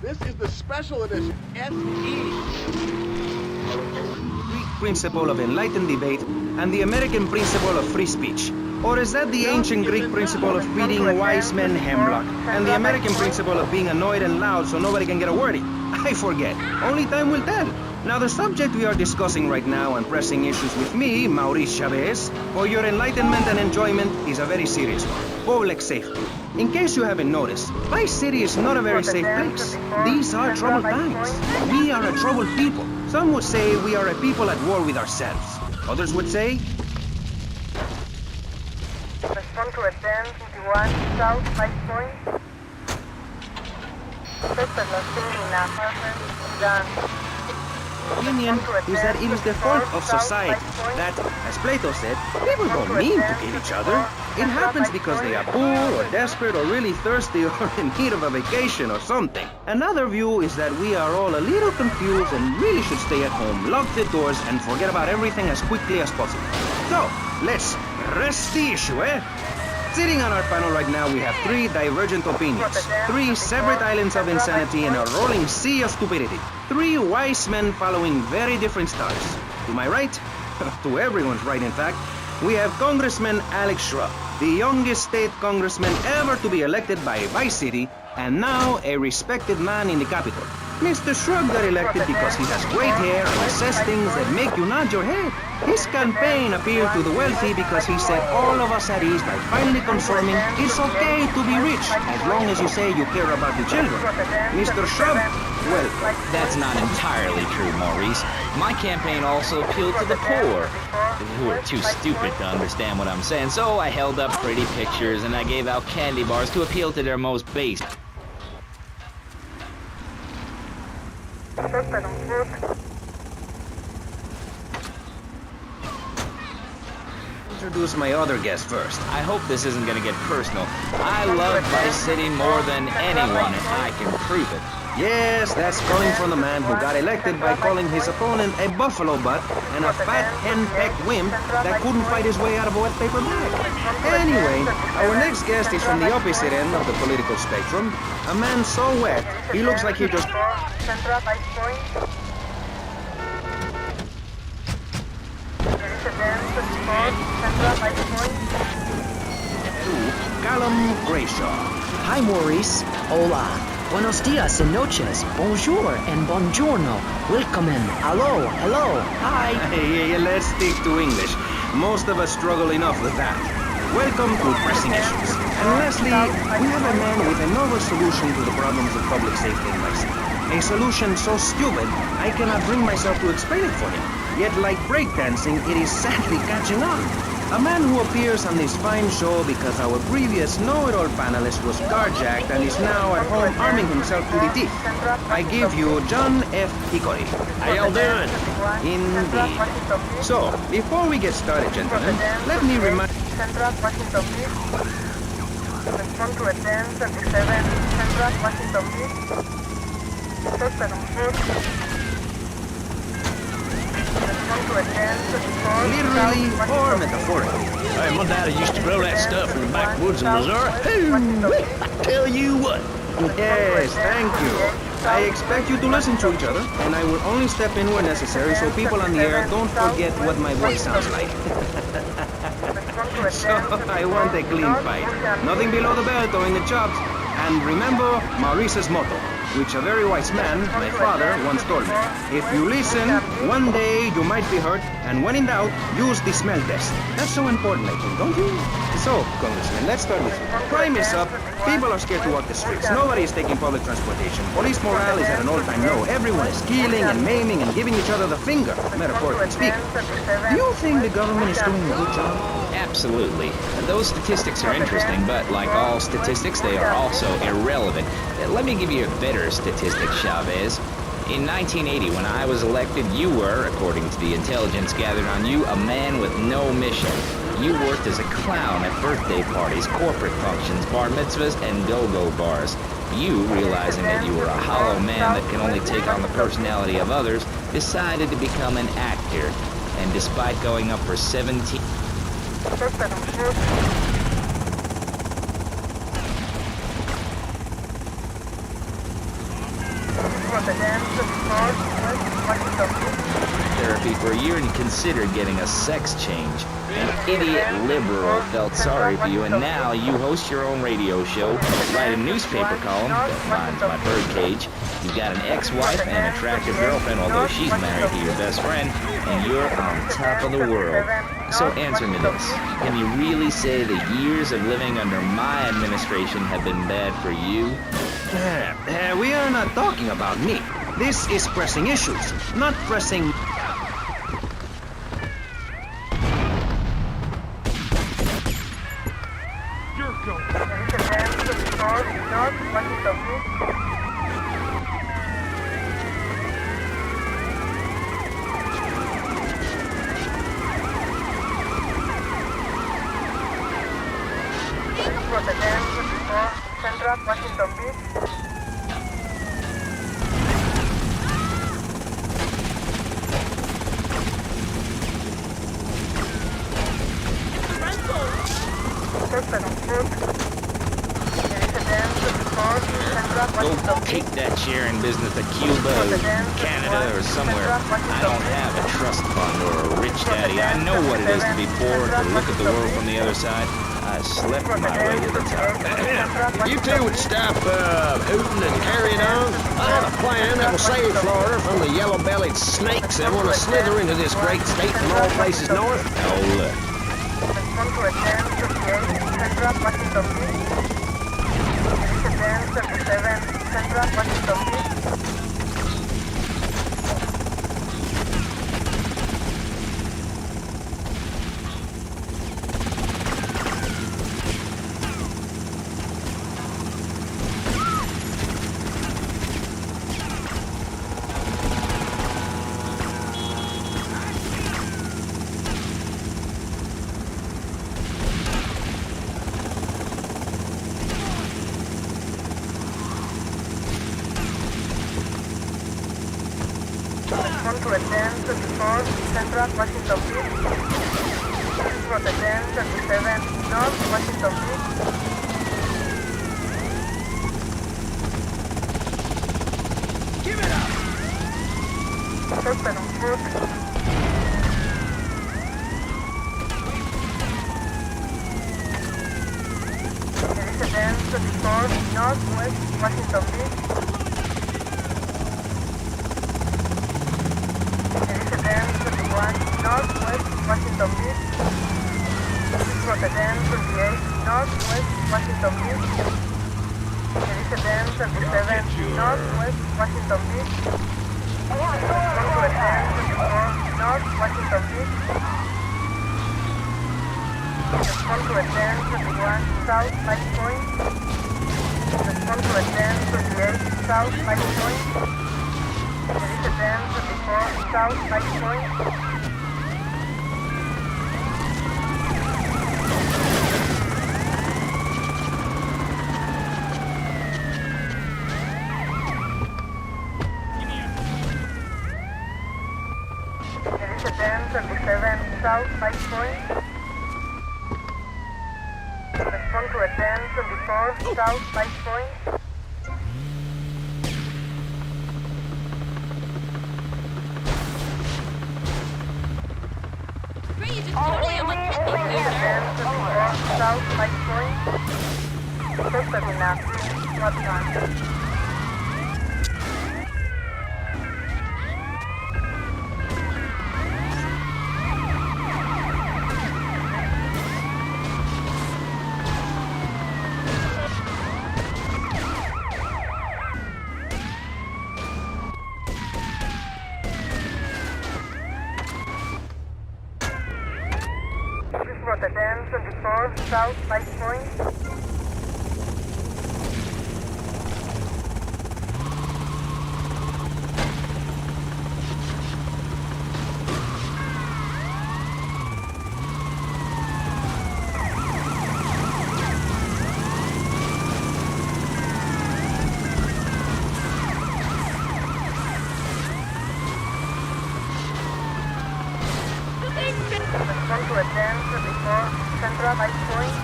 This is the special edition, SE. Greek principle of enlightened debate and the American principle of free speech. Or is that the ancient Greek principle of feeding wise men hemlock and the American principle of being annoyed and loud so nobody can get a word in? I forget. Only time will tell. Now the subject we are discussing right now and pressing issues with me, Maurice Chavez, for your enlightenment and enjoyment is a very serious one. Public safety. In case you haven't noticed, Vice City is not a very safe place. These are troubled times. We are a troubled people. Some would say we are a people at war with ourselves. Others would say... Respond to a 1051 South 5 Point. Suspect lost in an apartment. Done. Opinion is that it is the fault of society that, as Plato said, people don't mean to kill each other. It happens because they are poor or desperate or really thirsty or in need of a vacation or something. Another view is that we are all a little confused and really should stay at home, lock the doors, and forget about everything as quickly as possible. So, let's rest the issue, eh? Sitting on our panel right now, we have three divergent opinions, three separate islands of insanity and a rolling sea of stupidity. Three wise men following very different stars. To my right, to everyone's right in fact, we have Congressman Alex Shrub, the youngest state congressman ever to be elected by Vice City, and now a respected man in the Capitol. Mr. Shrub got elected because he has great hair and says things that make you nod your head. His campaign appealed to the wealthy because he set all of us at ease by finally confirming it's okay to be rich as long as you say you care about the children. Mr. Shrub, well, that's not entirely true, Maurice. My campaign also appealed to the poor, who are too stupid to understand what I'm saying, so I held up pretty pictures and I gave out candy bars to appeal to their most base. Suspect on foot. Introduce my other guest first. I hope this isn't gonna get personal. I love Vice City more than anyone, and I can prove it. Yes, that's coming from the man who got elected by calling his opponent a buffalo butt and a fat henpecked wimp that couldn't fight his way out of a wet paper bag. Anyway, our next guest is from the opposite end of the political spectrum. A man so wet, he looks like he just... Central 5 Point. There is a 1024 Central 5 Point. Callum Grayshaw. Hi, Maurice. Hola. Buenos dias and noches. Bonjour and buongiorno. Welcome in. Hello. Hello. Hi. Hey, let's stick to English. Most of us struggle enough with that. Welcome to Pressing Issues. And lastly, we have a man with a novel solution to the problems of public safety in Vice City. A solution so stupid, I cannot bring myself to explain it for him. Yet like breakdancing, it is sadly catching on. A man who appears on this fine show because our previous know-it-all panelist was carjacked and is now at home arming himself to the teeth. I give you John F. Hickory. How y'all doing? Indeed. So, before we get started, gentlemen, let me remind... Central Washington Beach. Respond to a 1037 Central Washington Beach. Suspect on foot. Respond to a 1034 Literally South or Washington metaphorically. Hey, my daddy used to grow that stuff in the backwoods of Missouri. I tell you what. Yes, thank you. I expect you to listen to each other, and I will only step in where necessary so people on the air don't forget what my voice sounds like. So, I want a clean fight. Nothing below the belt or in the chops. And remember Maurice's motto, which a very wise man, my father, once told me. If you listen, one day you might be hurt, and when in doubt, use the smell test. That's so important, I think, don't you? So, Congressman, let's start with you. Crime is up. People are scared to walk the streets. Nobody is taking public transportation. Police morale is at an all-time low. Everyone is killing and maiming and giving each other the finger, metaphorically speaking. Do you think the government is doing a good job? Absolutely. Those statistics are interesting, but like all statistics, they are also irrelevant. Let me give you a better statistic, Chavez. In 1980, when I was elected, you were, according to the intelligence gathered on you, a man with no mission. You worked as a clown at birthday parties, corporate functions, bar mitzvahs, and go-go bars. You, realizing that you were a hollow man that can only take on the personality of others, decided to become an actor. And despite going up for 17... Suspect on foot. Rotterdam 24, West Washington Beach. Therapy for a year and considered getting a sex change. An idiot liberal felt sorry for you, and now you host your own radio show, write a newspaper column, mine's my birdcage. You've got an ex-wife and an attractive girlfriend, although she's married to your best friend, and you're on top of the world. So answer me this. Can you really say the years of living under my administration have been bad for you? We are not talking about me. This is pressing issues, not pressing... Rotterdam 24, North Washington Beach. Rotterdam 24, Central Washington Beach. Suspect on foot. Rotterdam 24, Central Go Washington take Beach. that sharing business to Cuba or Canada or somewhere. I don't have a trust fund or a rich daddy. I know what it is to be poor, to look at the world from the other side. I slept my way to the top. You two would stop hooting and carrying on. I have a plan that will save Florida from the yellow-bellied snakes that want to slither into this great state from all places north. Oh, look. Respond to Rotterdam 28, Central Washington Beach. Rotterdam 37, Central Washington Beach. Respond to Rotterdam 24, Central Washington Beach. Rotterdam 37, North Washington Beach. Give it up! Suspect on foot. Rotterdam 24, Northwest Washington Beach. Rotterdam 21, Northwest Washington Beach. Rotterdam 28, Northwest Washington Beach. Rotterdam 27, Northwest Washington Beach. Rotterdam 24, North Washington Beach. Rotterdam 21, South Light Point. Rotterdam 28, South Light Point. Rotterdam 24, South Light Point. Rotterdam 27, South Light Point. Respond to Rotterdam 24, South Light Point. Rotterdam 24, South Light Point. Suspect in action, not wanted. Rotterdam 24, South Light Point. Respond to Rotterdam 24, Central Light Point.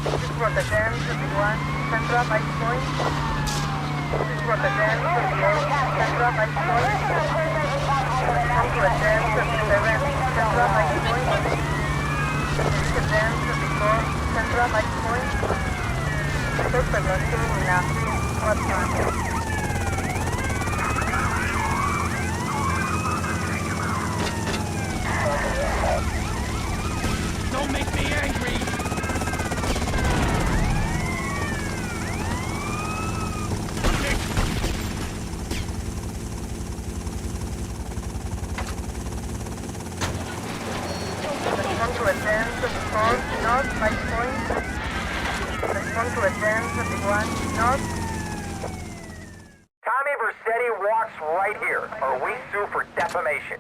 This is for the 1031 Central Ice Point. This is for the 1038 Central Ice Point. Come to a 1037 Central Ice Point. This is a 1034 Central Ice Point. Take the crossing now. What's on? Don't make me angry! Respond to a 1024 North Ice Point. Respond to a 1021 North. Tommy Vercetti walks right here, or we sue for defamation.